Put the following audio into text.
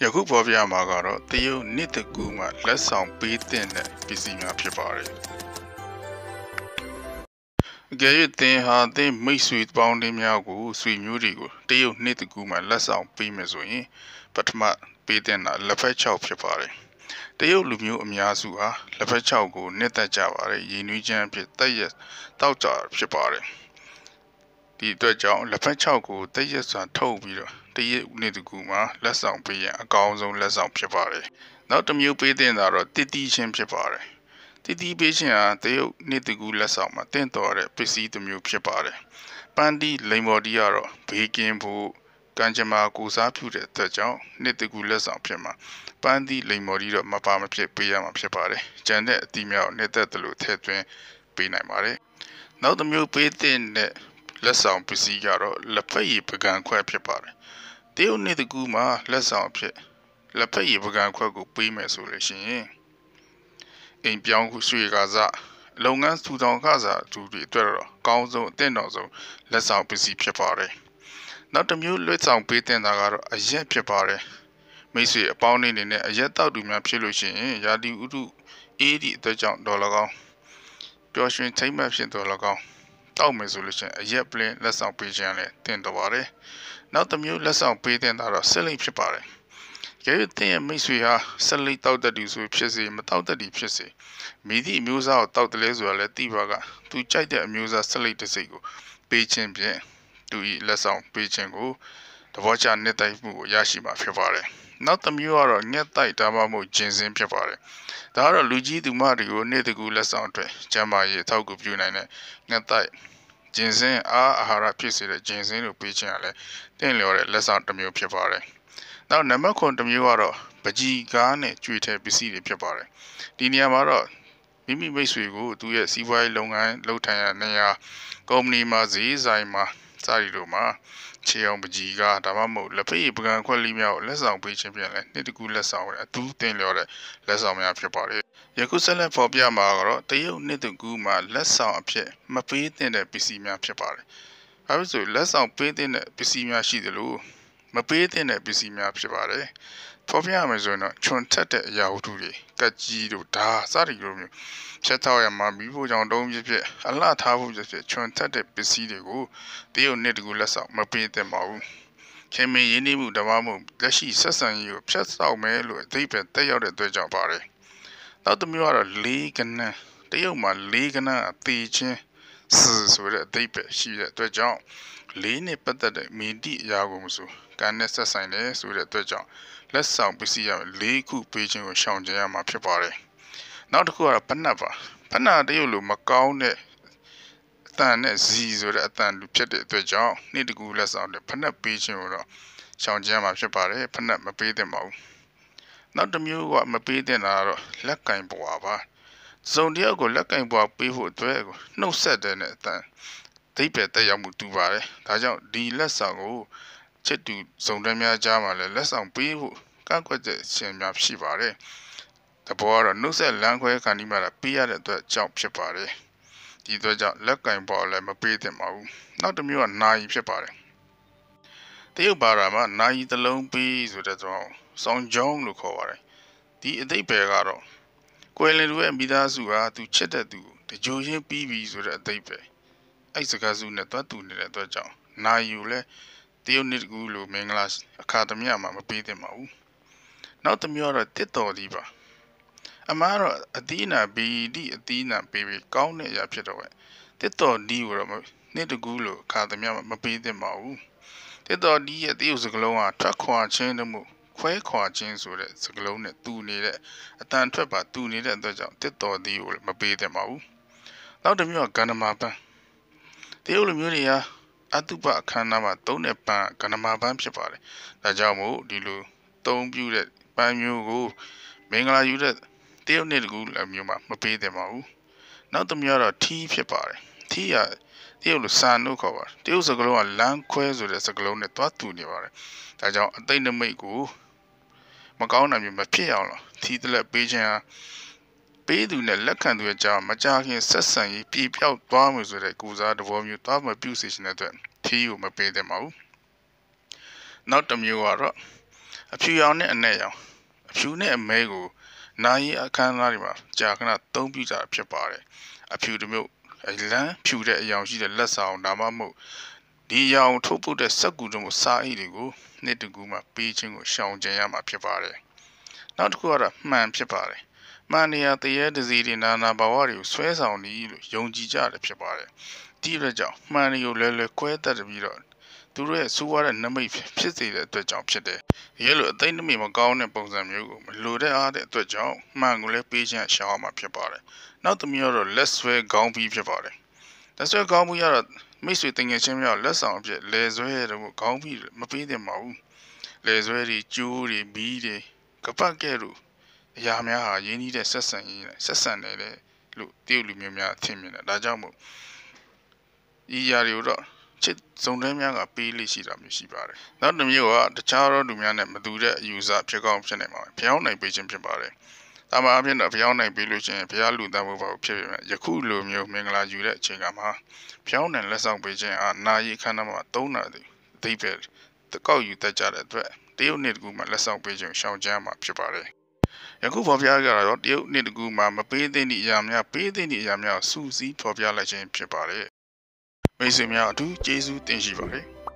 ယခုပေါ်ပြမှာကတော့တရုတ်နှစ်တကူမှာလက်ဆောင်ပေးတဲ့ပစ္စည်းများဖြစ်ပါတယ်။အကယ်၍သင်ဟာသင်မိတ်ဆွေပေါင်းတွေများကိုဆွေမျိုးတွေကိုတရုတ်နှစ်တကူမှာလက်ဆောင်ပေးမယ်ဆိုရင်ပထမပေးတဲ့လက်ဖက်ချောက်ဖြစ်ပါတယ်။တရုတ်လူမျိုးအများစုဟာလက်ဖက်ချောက်ကိုနှစ်သက်ကြပါတယ်။ရည်နွေးချမ်းဖြစ်တက်ရက်တောက်ကြဖြစ်ပါတယ်။ဒီအတွက်ကြောင့်လက်ဖက်ချောက်ကိုတက်ရက်စွာထုတ်ပြီးတော့တရုတ်နှစ်တကူမှာလက်ဆောင်ပေးရင်အကောင်းဆုံးလက်ဆောင်ဖြစ်ပါတယ်။နောက်တစ်မျိုးပေးတဲ့တော့တတိချင်းဖြစ်ပါတယ်။တတိပေးခြင်းဟာတရုတ်နှစ်တကူလက်ဆောင်မှာတင့်တော်တဲ့ပစ္စည်းတစ်မျိုးဖြစ်ပါတယ်။ပန်းတီလိမ်မော်တီကတော့ဘေးကင်းဖို့ကံကြမ္မာကိုစားပြုတဲ့အတွက်ကြောင့်နှစ်တကူလက်ဆောင်ဖြစ်မှာပန်းတီလိမ်မော်တီတော့မပါမဖြစ်ပေးရမှာဖြစ်ပါတယ်။ကျန်တဲ့အသီးများကိုနှစ်သက်တယ်လို့ထည့်သွင်းပေးနိုင်ပါတယ်။နောက်တစ်မျိုးပေးတဲ့လက်ဆောင်ပစ္စည်းကတော့လက်ဖက်ရည်ပကံခွဲဖြစ်ပါတယ်။တရုတ်နှစ်တကူမှာလက်ဆောင်အဖြစ်လက်ဖက်ရည်ပကံခွဲကိုပေးမယ်ဆိုလို့ရှိရင်အိမ်ပြောင်းရွှေကစားလုပ်ငန်းထူထောင်ခစားသူတွေအတွက်တော့အကောင်းဆုံးအသင့်တော်ဆုံးလက်ဆောင်ပစ္စည်းဖြစ်ပါတယ်။နောက်တစ်မျိုးလက်ဆောင်ပေးတဲ့တာကတော့အရက်ဖြစ်ပါတယ်။မိတ်ဆွေအပေါင်းအနေနဲ့အရက်တောက်သူများဖြစ်လို့ရှိရင်ရာသီဥတုအေးသည့်အတွက်ကြောင့်တော်၎င်းပျော်ရွှင်ထိမ့်မှတ်ဖြစ်တော်၎င်းတောက်မယ်ဆိုလို့ရှိရင်အရက်ပလင်လက်ဆောင်ပေးခြင်းလည်းတင်တော်ပါတယ်။နောက်တစ်မျိုးလက်ဆောင်ပေးတဲ့တာတော့ဆက်လိပ်ဖြစ်ပါတယ်။ကျေးဇူးတင်ရဲ့မိတ်ဆွေဟာဆက်လိပ်တောက်တတ်သူဆိုဖြစ်စေမတောက်တတ်သူဖြစ်စေမိသည့်အမျိုးအစားကိုတောက်တယ်လဲဆိုတာလည်းသိပါကသူကြိုက်တဲ့အမျိုးအစားဆက်လိပ်တစ်စိတ်ကိုပေးခြင်းဖြင့်သူ၏လက်ဆောင်ပေးခြင်းကိုသဘောကျနှစ်သိမ့်မှုကိုရရှိမှာဖြစ်ပါတယ်။နောက်တစ်မျိုးကတော့ညက်တိုက်ဒါမှမဟုတ်ဂျင်းစင်းဖြစ်ပါတယ်။ဒါကတော့လူကြီးသူမတွေကိုနေ့တကူလက်ဆောင်အတွက်ကျမ်းမာရေးအထောက်အကူပြုနိုင်တဲ့ညက်တိုက်ဂျင်းစင်းအာဟာရဖြစ်စေတဲ့ဂျင်းစင်းကိုပေးခြင်းကလည်းတင့်လျော်တဲ့လက်ဆောင်တစ်မျိုးဖြစ်ပါတယ်။နောက်နံပါတ်9တစ်မျိုးကတော့ပကြီးကားနဲ့ကြွေထဲပစ္စည်းတွေဖြစ်ပါတယ်။ဒီနေရာမှာတော့မိမိမိတ်ဆွေကိုသူရဲ့စီးပွားရေးလုပ်ငန်းလုပ်ထိုင်ရနေရာကုမ္ပဏီမှာဈေးဆိုင်မှာစသည်တို့မှာခြေအောင်ပကြီးကားဒါမှမဟုတ်လက်ဖက်ရည်ပကံခွက်လေးများကိုလက်ဆောင်ပေးခြင်းဖြင့်လည်းနှစ်တကူလက်ဆောင်အထူးတင်လျော်တဲ့လက်ဆောင်များဖြစ်ပါတယ်။ယခုဆက်လက်ဖော်ပြမှာကတော့တရုတ်နှစ်တကူမှာလက်ဆောင်အဖြစ်မပေးသင့်တဲ့ပစ္စည်းများဖြစ်ပါတယ်။အဲဒါဆိုလက်ဆောင်ပေးသင့်တဲ့ပစ္စည်းများရှိသလိုမပေးသင့်တဲ့ပစ္စည်းများဖြစ်ပါတယ်။ဖော်ပြရမယ်ဆိုရင်တော့ချွန်ထက်တဲ့အရာဝတ္ထုတွေကက်ကြီးတို့ဓာစသည်လိုမျိုးဖြတ်ထောက်ရမှာမိဖို့ကြောင့်တုံးဖြစ်အလှထားဖို့ဖြစ်ချွန်ထက်တဲ့ပစ္စည်းတွေကိုတရုတ်နှစ်တကူလက်ဆောင်မပေးသင့်ပါဘူး။ခင်မင်းရင်းနှီးမှုဓမ္မမှုလက်ရှိဆက်ဆံရေးကိုဖြတ်ဆောက်မယ်လို့အသိပဲတက်ရောက်တဲ့အတွက်ကြောင့်ပါတယ်။နောက်တစ်မျိုးကတော့လေးကနန်းတရုတ်မှာလေးကနန်းအသေးချင်းဆိုတဲ့အသိပဲရှိတဲ့အတွက်ကြောင့်လေးနဲ့ပတ်သက်တဲ့မင်တိအရာကိုမဆိုကံနဲ့ဆက်ဆိုင်တယ်ဆိုတဲ့အတွက်ကြောင့်လက်ဆောင်ပစ္စည်းရလေးခုပေးခြင်းကိုရှောင်ကြဉ်ရမှာဖြစ်ပါတယ်။နောက်တစ်ခုကတော့ဖနက်ပါဖနက်တရုတ်လိုမကောင်းတဲ့အတန်နဲ့ဇီဆိုတဲ့အတန်လူဖြစ်တဲ့အတွက်ကြောင့်နေ့တကူလက်ဆောင်တဲ့ဖနက်ပေးခြင်းကိုတော့ရှောင်ကြဉ်ရမှာဖြစ်ပါတယ်ဖနက်မပေးသင့်ပါဘူး။နောက်တစ်မျိုးကမပေးသင့်တာကတော့လက်ကင်ပွားပါစုံတယောက်ကိုလက်ကင်ပွားပေးဖို့အတွက်ကိုနှုတ်ဆက်တဲ့အတန်သိပဲတက်ရောက်မှုတူပါတယ်။ဒါကြောင့်ဒီလက်ဆောင်ကိုချစ်သူစုံတန်းများကြားမှာလည်းလက်ဆောင်ပေးဖို့ကန့်ကွက်တဲ့ရှင်များရှိပါတယ်။တဘောကတော့နှုတ်ဆက်လမ်းခွဲခံဒီမှာပေးရတဲ့အတွက်ကြောင့်ဖြစ်ပါတယ်။ဒီအတွက်ကြောင့်လက်ကင်ပွားလည်းမပေးသင့်ပါဘူး။နောက်တစ်မျိုးကနာယီဖြစ်ပါတယ်။တရုတ်ဘာသာမှာနာယီတစ်လုံးပေးဆိုတဲ့ကြောင့်ဆောင်ကြောင်းလို့ခေါ်ပါတယ်။ဒီအသိပယ်ကတော့ကွယ်လင်တို့ရဲ့မိသားစုဟာသူချစ်တဲ့သူတကြိုရင်းပြီးပြီဆိုတဲ့အသိပယ်အဲ့စကားစုနဲ့တွတ်တူနေတဲ့အတွက်ကြောင့်နာယီကိုလည်းတရုတ်နှစ်ကူလိုမင်္ဂလာအခါသမယမှာမပေးသင့်ပါဘူး။နောက်တစ်မျိုးကတော့တစ်တော်ဒီပါအမှားတော့အသီးနာဘီဒီအသီးနာပေးပြီးကောင်းတဲ့အရာဖြစ်တော့တစ်တော်ဒီကိုတော့နှစ်တကူလိုအခါသမယမှာမပေးသင့်ပါဘူး။တစ်တော်ဒီရဲ့တရုတ်စကားလုံးကထွက်ခွာခြင်းတို့မှုခွဲခွာခြင်းဆိုတဲ့စကားလုံးနဲ့တူနေတဲ့အတန်ထွက်ပါတူနေတဲ့အတွက်ကြောင့်တစ်တော်ဒီကိုမပေးသင့်ပါဘူး။နောက်တစ်မျိုးကကန္နမာပန်းတရုတ်လူမျိုးတွေဟာအတုပအခမ်းအနားမှာသုံးတဲ့ပန်းကန္နမာပန်းဖြစ်ပါတယ်။ဒါကြောင့်မို့ဒီလိုသုံးပြုတဲ့ပန်းမျိုးကိုမင်္ဂလာယူတဲ့တရုတ်နှစ်တကူမျိုးမှာမပေးသင့်ပါဘူး။နောက်တစ်မျိုးကတော့ထီးဖြစ်ပါတယ်။ထီးကတရုတ်လိုဆန်လို့ခေါ်ပါတယ်။တရုတ်စကားလုံးကလမ်းခွဲဆိုတဲ့စကားလုံးနဲ့တွားတူနေပါတယ်။ဒါကြောင့်အသိနမိတ်ကိုမကောင်းတာမျိုးမဖြစ်အောင်လို့ထီးတစ်လက်ပေးခြင်းဟာပေးသူနဲ့လက်ခံသူရဲ့ကြားမကြခင်ဆက်ဆံရေးပြေပြောက်သွားမှုဆိုတဲ့ကိုစားသဘောမျိုးသွားမပြုစေချင်တဲ့အတွက်ထီးကိုမပေးသင့်ပါဘူး။နောက်တစ်မျိုးကတော့ အဖြူရောင်နဲ့အနက်ရောင်အဖြူနဲ့အမဲကိုနာရီအခမ်းအနားတွေမှာကြာခဏသုံးပြကြဖြစ်ပါတယ်အဖြူတစ်မျိုးအလန်းဖြူတဲ့အယောင်ရှိတဲ့လက်ဆောင်ဒါမှမဟုတ်ဒီအယောင်ထုတ်ပုတ်တဲ့စက်ကူတို့ကိုစားအိတ်တွေကိုနှစ်တကူမှာပေးခြင်းကိုရှောင်ကြဉ်ရမှာဖြစ်ပါတယ်နောက်တစ်ခုကတော့မှန်ဖြစ်ပါတယ်မှန်နေရတရေတစီတွေနာနာဘာဝတွေကိုဆွဲဆောင်နေလို့ယုံကြည်ကြတယ်ဖြစ်ပါတယ်ဒီအတွက်ကြောင့်မှန်တွေကိုလဲလဲကွဲတတ်ပြီးတော့သူတို့ရဲ့ဆိုးဝါးတဲ့နမိတ်ဖြစ်စေတဲ့အတွက်ကြောင့်ဖြစ်တယ်။ရဲလိုအသိနမိတ်မကောင်းတဲ့ပုံစံမျိုးကိုမလိုတဲ့အားတဲ့အတွက်ကြောင့်မှန်ကိုလည်းပေးခြင်းရှောင်ရမှာဖြစ်ပါတယ်။နောက်တစ်မျိုးတော့လက်ဆွဲခေါင်းပြီးဖြစ်ပါတယ်။လက်ဆွဲခေါင်းပြီးရတော့မိတ်ဆွေတင်ငယ်ချင်းများလက်ဆောင်အဖြစ်လဲဆွဲရတော့ခေါင်းပြီးမပေးသင့်ပါဘူး။လဲဆွဲတွေကျိုးတွေဘီးတွေကပတ်ကဲ့လို့အရာများဟာရင်းနှီးတဲ့ဆက်ဆံရေးနဲ့ဆက်ဆံတယ်လို့တရုတ်လူမျိုးများထင်မြင်တယ်။ဒါကြောင့်မို့ဤရာတွေကိုတော့ချစ်စုံတွဲများကပေးလိရှိတာမျိုးရှိပါတယ်။နောက်တစ်မျိုးကတခြားသောလူများနဲ့မတူတဲ့အယူဆဖြစ်ကောင်းဖြစ်နိုင်ပါတယ်။ဖျောင်းနိုင်ပေးခြင်းဖြစ်ပါတယ်။ဒါမှအဖြစ်တော့ဖျောင်းနိုင်ပေးလို့ရှိရင်ဖျားလူသားမှုပါဖြစ်ပေမဲ့ယခုလိုမျိုးမင်္ဂလာယူတဲ့အချိန်ကမှဖျောင်းနိုင်လက်ဆောင်ပေးခြင်းအားနာရီခန္ဓာမှာသုံးတာအသေးပဲတကောက်ယူတတ်ကြတဲ့အတွက်တရုတ်နှစ်တကူမှာလက်ဆောင်ပေးခြင်းရှောင်ကြမ်းမှာဖြစ်ပါတယ်။ယခုဖော်ပြကြတာတော့တရုတ်နှစ်တကူမှာမပေးသင့်သည့်အရာများပေးသင့်သည့်အရာများစူးစီးဖော်ပြလိုက်ခြင်းဖြစ်ပါတယ်။မိတ်ဆွေများအထူးကျေးဇူးတင်ရှိပါတယ်။